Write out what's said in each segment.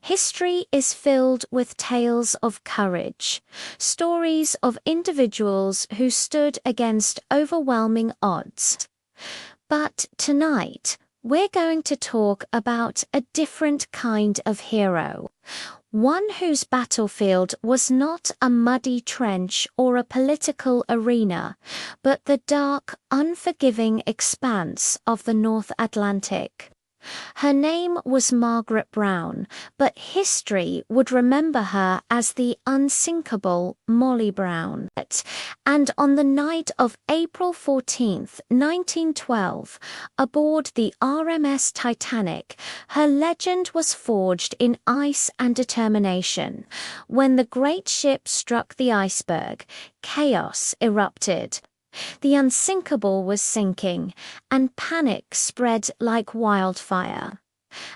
History is filled with tales of courage, stories of individuals who stood against overwhelming odds. But tonight, we're going to talk about a different kind of hero. One whose battlefield was not a muddy trench or a political arena, but the dark, unforgiving expanse of the North Atlantic. Her name was Margaret Brown, but history would remember her as the unsinkable Molly Brown. And on the night of April 14th, 1912, aboard the RMS Titanic, her legend was forged in ice and determination. When the great ship struck the iceberg, chaos erupted. The unsinkable was sinking, and panic spread like wildfire.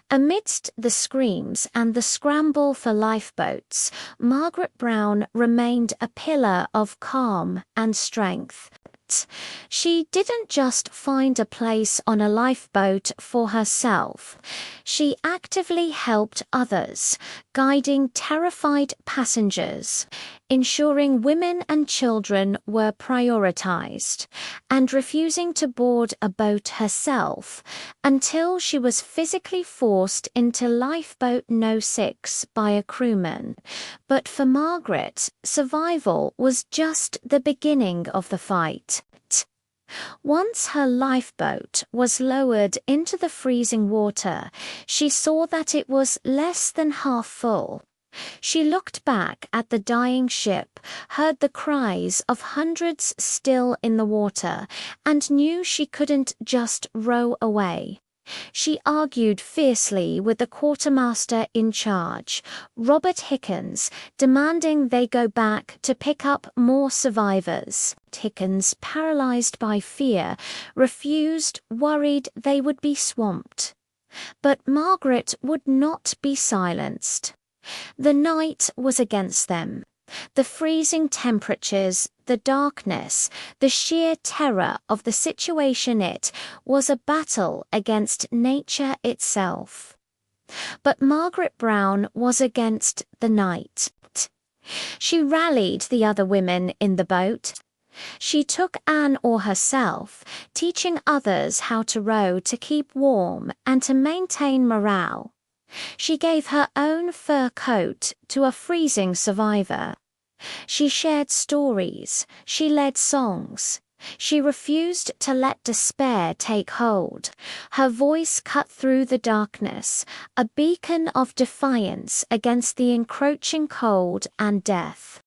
Amidst the screams and the scramble for lifeboats, Margaret Brown remained a pillar of calm and strength. She didn't just find a place on a lifeboat for herself. She actively helped others, guiding terrified passengers, ensuring women and children were prioritized, and refusing to board a boat herself until she was physically forced into lifeboat No. 6 by a crewman. But for Margaret, survival was just the beginning of the fight. Once her lifeboat was lowered into the freezing water, she saw that it was less than half full. She looked back at the dying ship, heard the cries of hundreds still in the water, and knew she couldn't just row away. She argued fiercely with the quartermaster in charge, Robert Hickens, demanding they go back to pick up more survivors. Hickens, paralyzed by fear, refused, worried they would be swamped. But Margaret would not be silenced. The night was against them. The freezing temperatures, the darkness, the sheer terror of the situation. It was a battle against nature itself. But Margaret Brown was against the night. She rallied the other women in the boat. She took an oar herself, teaching others how to row to keep warm and to maintain morale. She gave her own fur coat to a freezing survivor. She shared stories, she led songs. She refused to let despair take hold. Her voice cut through the darkness, a beacon of defiance against the encroaching cold and death.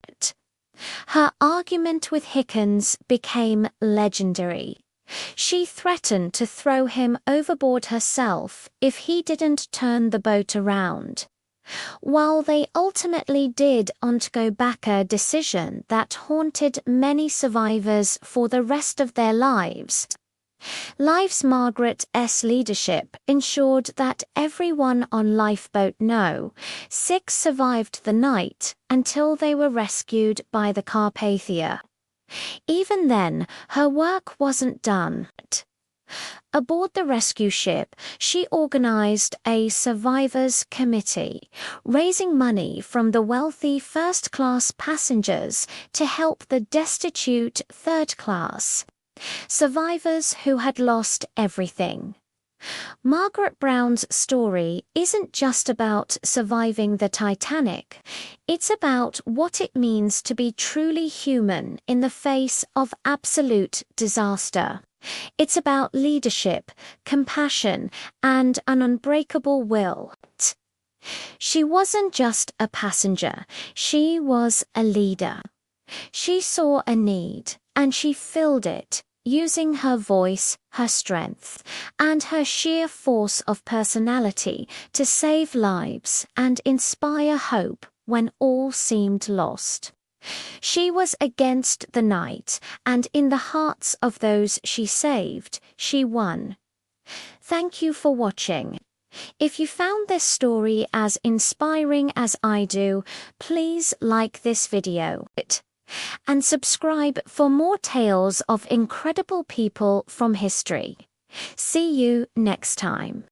Her argument with Hickens became legendary. She threatened to throw him overboard herself if he didn't turn the boat around. While they ultimately did undergo back, a decision that haunted many survivors for the rest of their lives. Margaret's leadership ensured that everyone on Lifeboat No. 6 survived the night until they were rescued by the Carpathia. Even then, her work wasn't done. Aboard the rescue ship, she organized a survivors committee, raising money from the wealthy first-class passengers to help the destitute third class, survivors who had lost everything. Margaret Brown's story isn't just about surviving the Titanic. It's about what it means to be truly human in the face of absolute disaster. It's about leadership, compassion, and an unbreakable will. She wasn't just a passenger, she was a leader. She saw a need, and she filled it, using her voice, her strength, and her sheer force of personality to save lives and inspire hope when all seemed lost. She was against the night, and in the hearts of those she saved, she won. Thank you for watching. If you found this story as inspiring as I do, please like this video and subscribe for more tales of incredible people from history. See you next time.